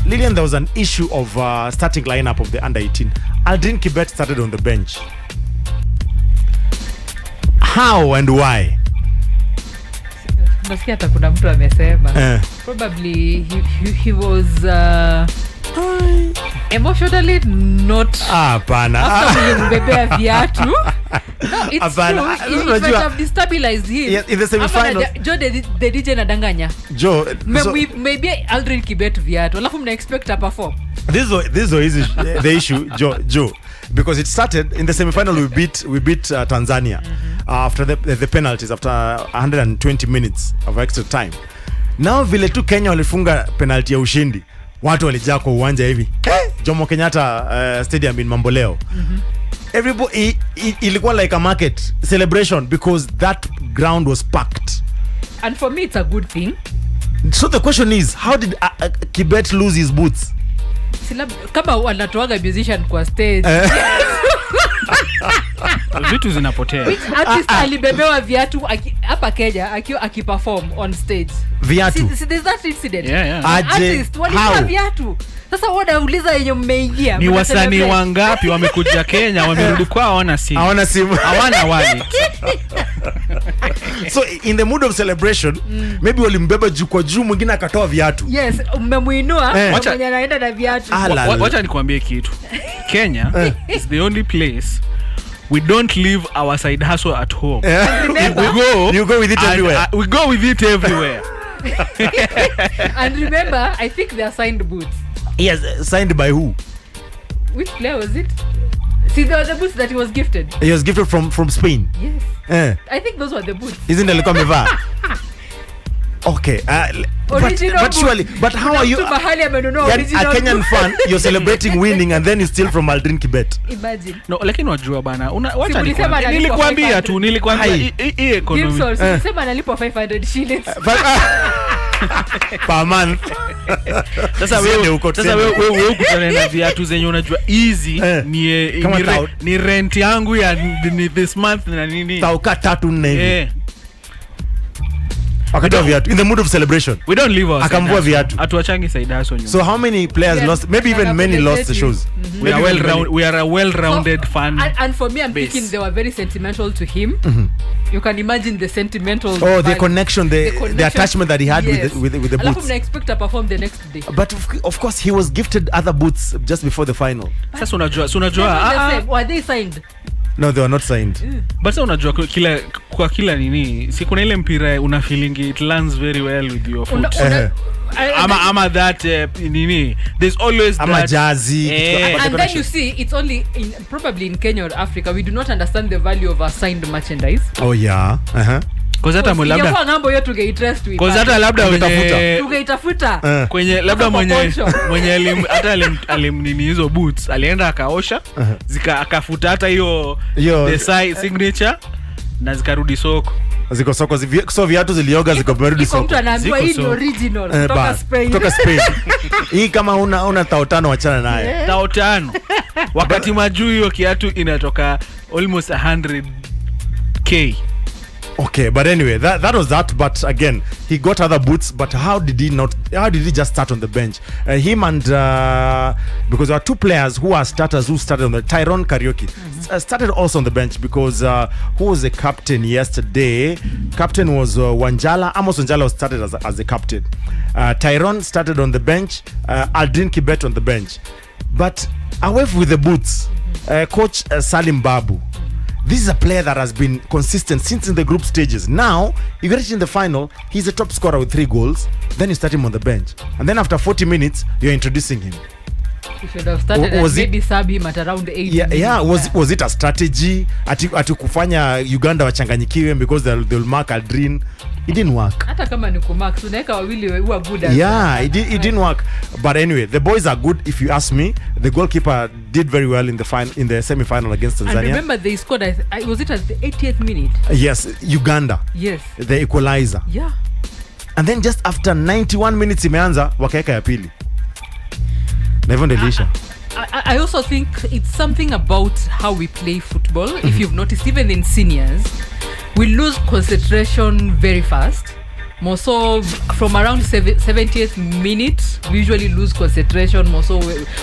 Lilian, there was an issue of starting lineup of the under-18. Aldrin Kibet started on the bench. How and why? Nasikia hata kuna mtu amesema probably he was emotionally not mbebea viatu. No, it's true. It might have destabilized him. Yeah, in the semi-final. Joe the DJ nadanganya. Joe, maybe Aldrin Kibet viatu. Alafu mna expect to perform. This is the issue, Joe. Because it started in the semi-final, we beat Tanzania after the penalties, after 120 minutes of extra time. Now vile tu Kenya walifunga penalty ya ushindi, watu walijaa kwa uwanja hivi. Jomo Kenyatta Stadium in Mamboleo. Everybody, ilikuwa like a market celebration because that ground was packed. And for me, it's a good thing. So the question is, how did Kibet lose his boots? Kama wanatoaga musician kwa stage. Vitu zinapotea. Which artist alibebewa viatu hapa Kenya akiperform on stage? Viatu. See, there's that incident. Yeah. Artist walibeba viatu. Sasa wanauliza yenye mmeingia. Ni wasanii wangapi wamekuja Kenya wamerudi kwao hawana simu. Hawana wallet. So in the mood of celebration, maybe walimbeba juu kwa juu, mwingine akatoa viatu. Yes, umemuinua mwenye anaenda na viatu. Wacha nikwambie kitu. Kenya is the only place we don't leave our side hustle at home. You go with it everywhere. We go with it everywhere. And remember, I think they are signed boots. Yes, signed by who? Which player was it? See, they were the boots that he was gifted. He was gifted from Spain. Yes. I think those were the boots. Isn't it like Okay. But surely, but how are you? A Kenyan fan, you're celebrating winning and then you steal from Aldrin Kibet. Imagine. No, lakini wajua bana. Wacha nilikwambia tu, hii economy. Gibson, sema analipo 500 shillings. Per month. Sasa wewe ukutana na viatu zenye unajua easy ni rent yangu ya this month na nini. Tauka 3-4 hivi. Akatoa viatu in the mood of celebration. We don't leave us. Akamvua viatu. Atuachangi side hustle nyuma. So how many players lost? Maybe even many lost the shows. We are a well-rounded fan. And for me, I'm thinking they were very sentimental to him. You can imagine the sentimental. The connection, the attachment that he had with the boots. Alafu expect to perform the next day. But of course, he was gifted other boots just before the final. Sasa unajua. Were they signed? No, they were not signed. But unajua kila nini, si kuna ile mpira una feeling it lands very well with your foot. Ama that nini, there's always that jazzy. And then you see, it's only probably in Kenya or Africa, we do not understand the value of a signed merchandise. Oh yeah. Cause hata labda kwa ngambo yetu tungeitest with. Cause hata labda tungeitafuta kwenye labda mwenye hata alimnini hizo boots alienda akaosha akafuta hata hiyo the signature na zikarudi soko. Ziko soko so viatu zilioga zikarudi soko. Mtu anaambiwa hii ni original kutoka Spain. Hii kama una tao tano achana naye. Tao tano. Wakati majuu hiyo kiatu inatoka almost 100k. Okay, but anyway, that was that. But again, he got other boots. But how did he just start on the bench? Him and because there are two players who are starters who started on the Tyrone Karaoke started also on the bench because who was the captain yesterday? Captain was Wanjala. Amos Wanjala was started as the captain. Tyrone started on the bench. Aldrin Kibet on the bench. But away with the boots, coach Salim Babu. This is a player that has been consistent since in the group stages. Now, you get it in the final, he's a top scorer with 3 goals. Then you start him on the bench. And then after 40 minutes, you're introducing him. You should have started maybe sub him at around 8 minutes. Yeah. Was it a strategy? Ati kufanya Uganda wachanganyikiwe because they'll mark Aldrin? It didn't work. Hata kama ni kumark, tunaweka wawili who are good. Yeah, it didn't work. But anyway, the boys are good if you ask me. The goalkeeper did very well in the semi-final against Tanzania. And remember they scored was it at the 80th minute? Yes, Uganda. Yes. The equalizer. Yeah. And then just after 91 minutes imeanza wakaeka ya pili. Never delisha. I also think it's something about how we play football. If you've noticed, even in seniors, we lose concentration very fast. more so from around 70th minute we usually lose concentration more so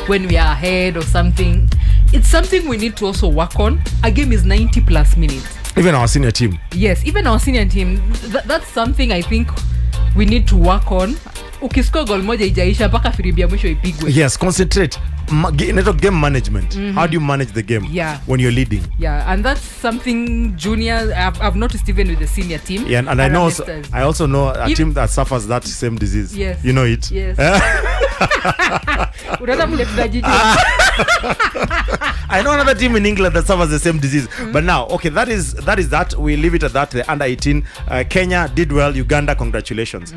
when we are ahead or something. It's something we need to also work on. A game is 90 plus minutes. Even our senior team. Yes, even our senior team. That's something I think we need to work on. Ukiscore goal moja ijaisha mpaka firimbi ya mwisho ipigwe. Yes, concentrate. Game management. How do you manage the game when you're leading? Yeah, and that's something junior I've noticed even with the senior team. Yeah, and I also know a team that suffers that same disease. Yes. You know it? Yes. I know another team in England that suffers the same disease. But now, okay, that is that. We leave it at that. The under 18 Kenya did well. Uganda, congratulations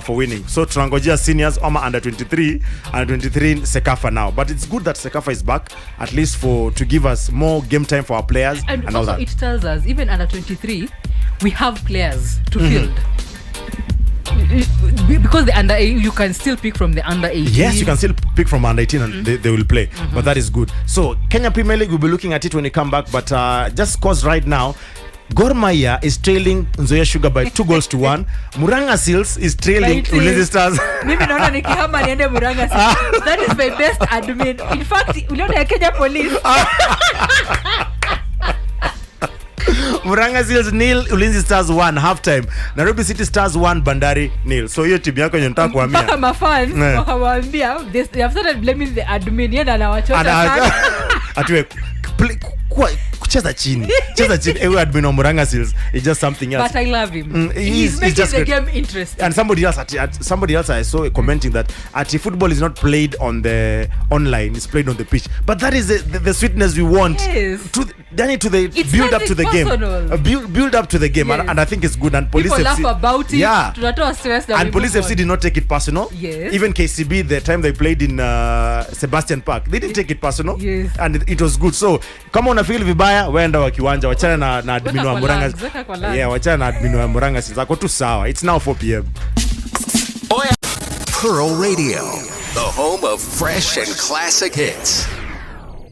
for winning. So Trangojia seniors, Oma under 23 and 23 Cecafa now. But it's good that Cecafa is back, at least to give us more game time for our players and all also that. It tells us even under 23 we have players to field. Because the under 18 you can still pick from the under 18. Yes, you can still pick from under 18 and they will play. But that is good. So Kenya Premier League, we'll be looking at it when we come back. But just cause right now Gor Mahia is trailing Nzoia Sugar by 2-1. Muranga Seals is trailing Ulinzi Stars. Mimi naona nikihama niende Muranga Seals. That is my best admin. In fact, uliona Kenya Police. Muranga Seals 0, Ulinzi Stars 1 halftime. Nairobi City Stars 1, Bandari 0. So hiyo timu yako yenye nataka kuhamia. Mpaka mafans wakawaambia they have started blaming the admin. Yeye anawachota sana. Atiwe kucheza chini. Ewe admin wa Muranga Seals is just something else. But I love him. He's making the game interesting. And somebody else I saw commenting that football is not played on the online, it's played on the pitch. But that is the sweetness we want. Yes. To the build up to the game. Build up to the game. Yes. And I think it's good. And Police people FC, laugh about it. Yeah. Tunatoa stress and Police FC did not take it personal. Yes. Even KCB, the time they played in Sebastian Park, they didn't take it personal. Yes. And it was good. So kama una feel vibaya waenda wa kiwanja, wachana na admin wa Muranga. Yeah, wachana na admin wa Muranga zako tu sawa. It's now 4 p.m. Pearl Radio, the home of fresh and classic hits.